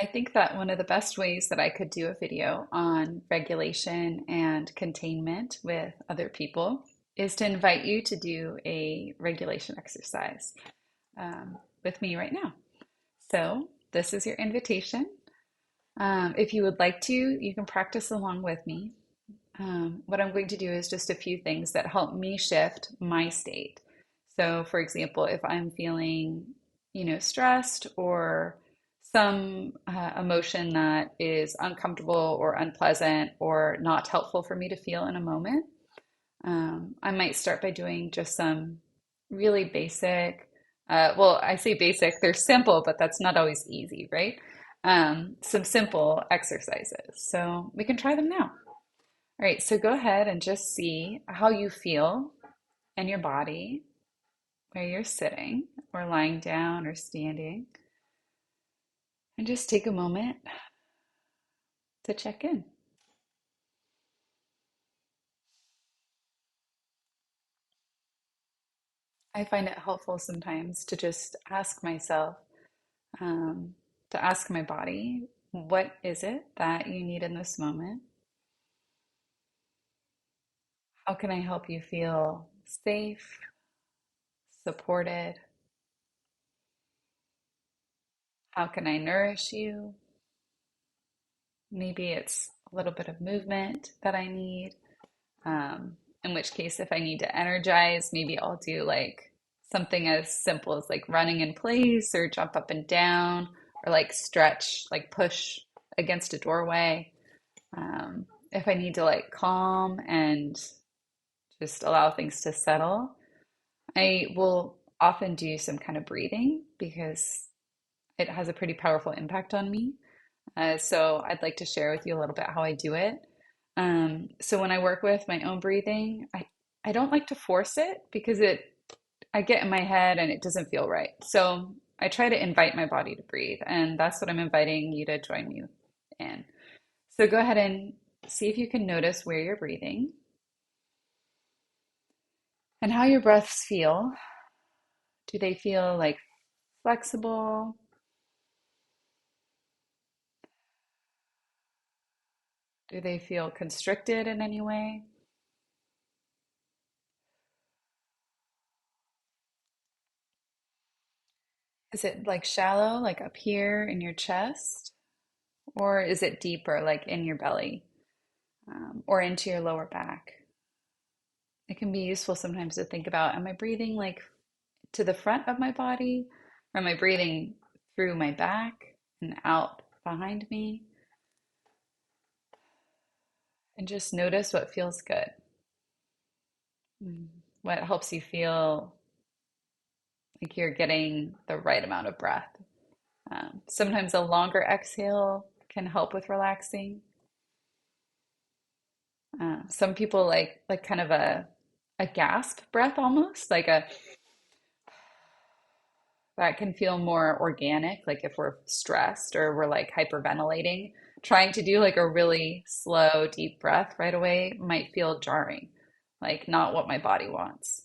I think that one of the best ways that I could do a video on regulation and containment with other people is to invite you to do a regulation exercise with me right now. So, this is your invitation. If you would like to, you can practice along with me. What I'm going to do is just a few things that help me shift my state. So, for example, if I'm feeling, stressed or some emotion that is uncomfortable or unpleasant or not helpful for me to feel in a moment, I might start by doing just some really basic, well, I say basic, they're simple, but that's not always easy, right? Some simple exercises. So we can try them now. All right, so go ahead and just see how you feel in your body, where you're sitting or lying down or standing, and just take a moment to check in. I find it helpful sometimes to just ask myself, um, to ask my body, what is it that you need in this moment? How can I help you feel safe, supported? How can I nourish you? Maybe it's a little bit of movement that I need. In which case, if I need to energize, maybe I'll do like something as simple as like running in place or jump up and down or like stretch, like push against a doorway. If I need to like calm and just allow things to settle, I will often do some kind of breathing because it has a pretty powerful impact on me. So I'd like to share with you a little bit how I do it. So when I work with my own breathing, I don't like to force it because I get in my head and it doesn't feel right. So I try to invite my body to breathe, and that's what I'm inviting you to join me in. So go ahead and see if you can notice where you're breathing and how your breaths feel. Do they feel like flexible? Do they feel constricted in any way? Is it like shallow, like up here in your chest? Or is it deeper, like in your belly, or into your lower back? It can be useful sometimes to think about, am I breathing like to the front of my body? Or am I breathing through my back and out behind me? And just notice what feels good. Mm. What helps you feel like you're getting the right amount of breath. Sometimes a longer exhale can help with relaxing. Some people like kind of a gasp breath almost, like a that can feel more organic, like if we're stressed or we're like hyperventilating. Trying to do like a really slow, deep breath right away might feel jarring, like not what my body wants.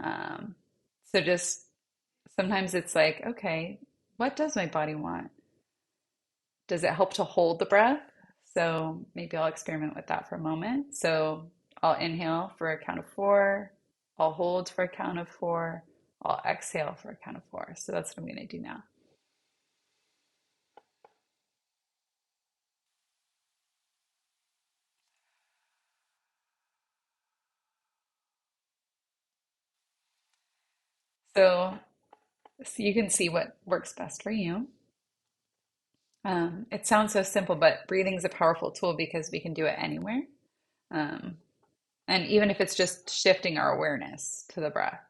So just sometimes it's like, okay, what does my body want? Does it help to hold the breath? So maybe I'll experiment with that for a moment. So I'll inhale for a count of four. I'll hold for a count of four. I'll exhale for a count of four. So that's what I'm going to do now. So, so you can see what works best for you. It sounds so simple, but breathing is a powerful tool because we can do it anywhere. Um, and even if it's just shifting our awareness to the breath.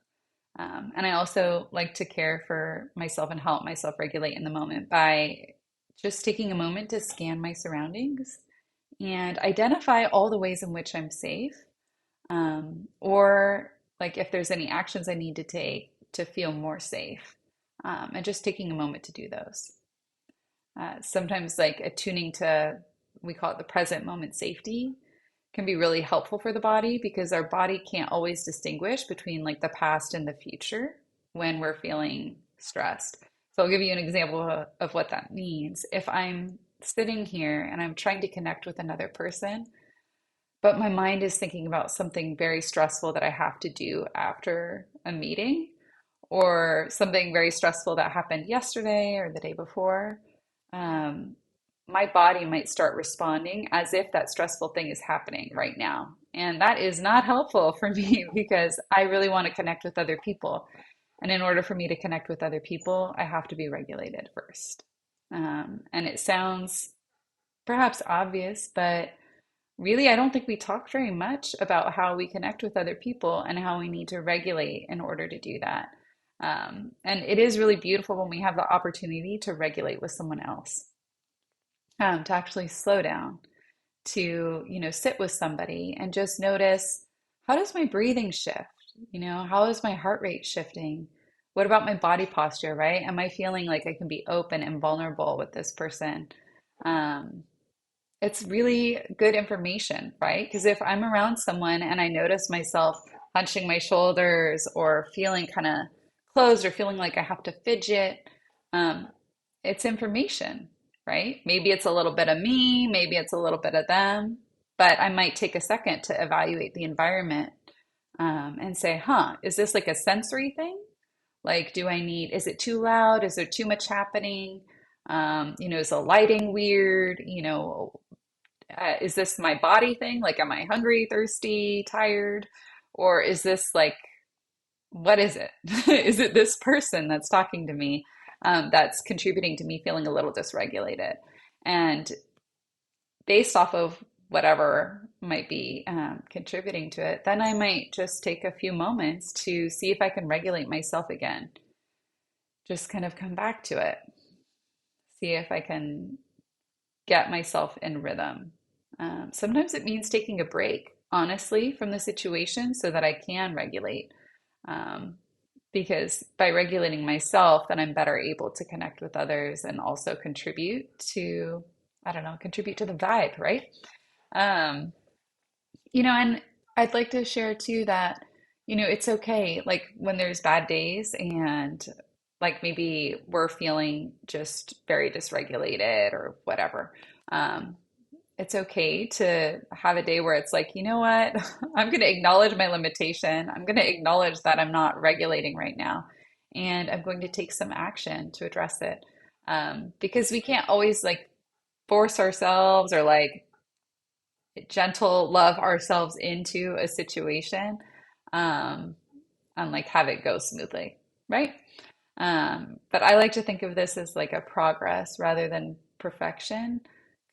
And I also like to care for myself and help myself regulate in the moment by just taking a moment to scan my surroundings and identify all the ways in which I'm safe, or like if there's any actions I need to take to feel more safe, and just taking a moment to do those. Sometimes, like attuning to, we call it the present moment safety, can be really helpful for the body because our body can't always distinguish between like the past and the future when we're feeling stressed. So I'll give you an example of what that means. If I'm sitting here and I'm trying to connect with another person, but my mind is thinking about something very stressful that I have to do after a meeting, or something very stressful that happened yesterday or the day before, um, my body might start responding as if that stressful thing is happening right now. And that is not helpful for me because I really want to connect with other people. And in order for me to connect with other people, I have to be regulated first. And it sounds perhaps obvious, but really, I don't think we talk very much about how we connect with other people and how we need to regulate in order to do that. And it is really beautiful when we have the opportunity to regulate with someone else, to actually slow down, to, sit with somebody and just notice, how does my breathing shift? How is my heart rate shifting? What about my body posture, right? Am I feeling like I can be open and vulnerable with this person? Um, it's really good information, right? Because if I'm around someone and I notice myself hunching my shoulders or feeling kind of closed or feeling like I have to fidget, um, it's information, right? Maybe it's a little bit of me, maybe it's a little bit of them, but I might take a second to evaluate the environment, and say, is this like a sensory thing? Like, is it too loud? Is there too much happening? Is the lighting weird? Is this my body thing? Like, am I hungry, thirsty, tired? Or is this like, what is it? Is it this person that's talking to me, that's contributing to me feeling a little dysregulated? And based off of whatever might be contributing to it, then I might just take a few moments to see if I can regulate myself again. Just kind of come back to it, see if I can get myself in rhythm. Sometimes it means taking a break, honestly, from the situation so that I can regulate. Um, because by regulating myself, then I'm better able to connect with others and also contribute to, I don't know, contribute to the vibe, right? Um, and I'd like to share too that, it's okay, like when there's bad days and like maybe we're feeling just very dysregulated or whatever. Um, it's okay to have a day where it's like, you know what? I'm going to acknowledge my limitation. I'm going to acknowledge that I'm not regulating right now. And I'm going to take some action to address it. Because we can't always like force ourselves or like gentle love ourselves into a situation, um, and like have it go smoothly, right? But I like to think of this as like a progress rather than perfection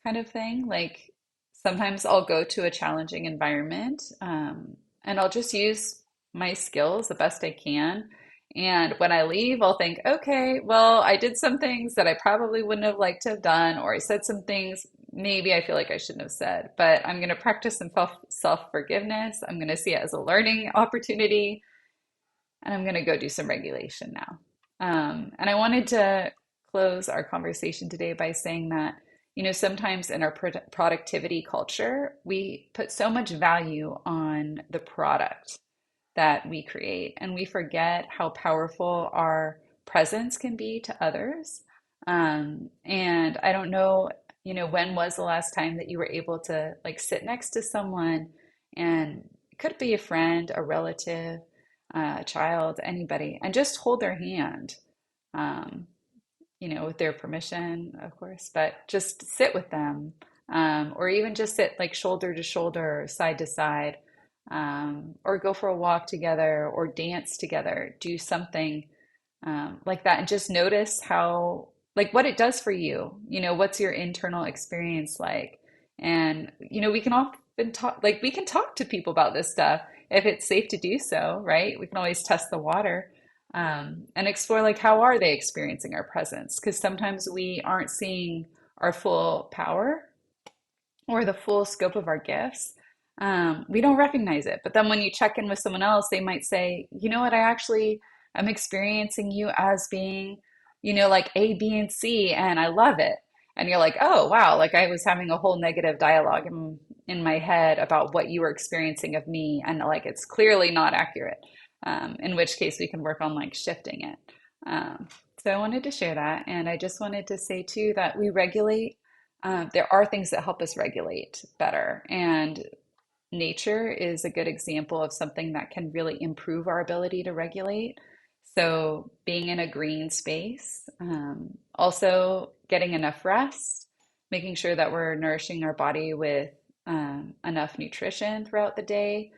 kind of thing. Like sometimes I'll go to a challenging environment, and I'll just use my skills the best I can. And when I leave, I'll think, okay, well, I did some things that I probably wouldn't have liked to have done, or I said some things maybe I feel like I shouldn't have said, but I'm going to practice some self-forgiveness. I'm going to see it as a learning opportunity, and I'm going to go do some regulation now. And I wanted to close our conversation today by saying that, sometimes in our productivity culture, we put so much value on the product that we create, and we forget how powerful our presence can be to others. And I don't know, when was the last time that you were able to like sit next to someone, and it could be a friend, a relative, a child, anybody, and just hold their hand, um, with their permission, of course, but just sit with them, or even just sit like shoulder to shoulder, side to side, or go for a walk together or dance together, do something like that, and just notice how, like, what it does for you. What's your internal experience like? And, we can often talk, like, we can talk to people about this stuff if it's safe to do so, right? We can always test the water, and explore, like, how are they experiencing our presence? Because sometimes we aren't seeing our full power or the full scope of our gifts. We don't recognize it. But then when you check in with someone else, they might say, you know what, I actually am experiencing you as being, like A, B, and C, and I love it. And you're like, oh, wow, like I was having a whole negative dialogue in my head about what you were experiencing of me. And like it's clearly not accurate, in which case we can work on like shifting it. So I wanted to share that. And I just wanted to say too that we regulate, there are things that help us regulate better. And nature is a good example of something that can really improve our ability to regulate. So, being in a green space, also getting enough rest, making sure that we're nourishing our body with enough nutrition throughout the day.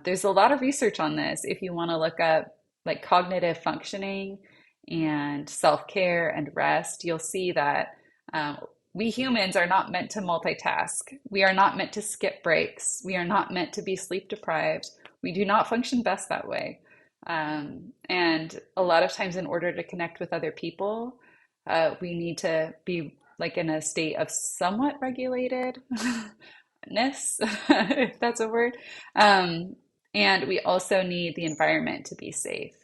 There's a lot of research on this. If you want to look up like cognitive functioning and self-care and rest, you'll see that um, we humans are not meant to multitask. We are not meant to skip breaks. We are not meant to be sleep deprived. We do not function best that way. And a lot of times, in order to connect with other people, we need to be like in a state of somewhat regulatedness, if that's a word. Um, and we also need the environment to be safe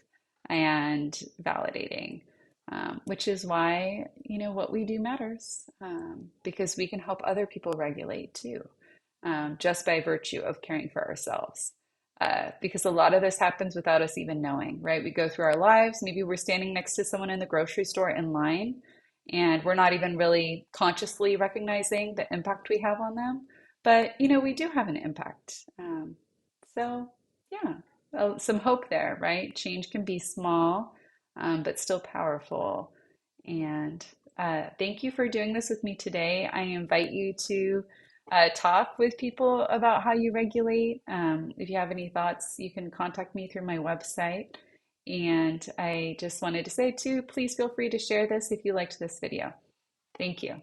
and validating, which is why, what we do matters, because we can help other people regulate too, just by virtue of caring for ourselves. Because a lot of this happens without us even knowing, right? We go through our lives. Maybe we're standing next to someone in the grocery store in line, and we're not even really consciously recognizing the impact we have on them. But, we do have an impact. So, yeah, some hope there, right? Change can be small, but still powerful. And thank you for doing this with me today. I invite you to talk with people about how you regulate. If you have any thoughts, you can contact me through my website. And I just wanted to say too, please feel free to share this if you liked this video. Thank you.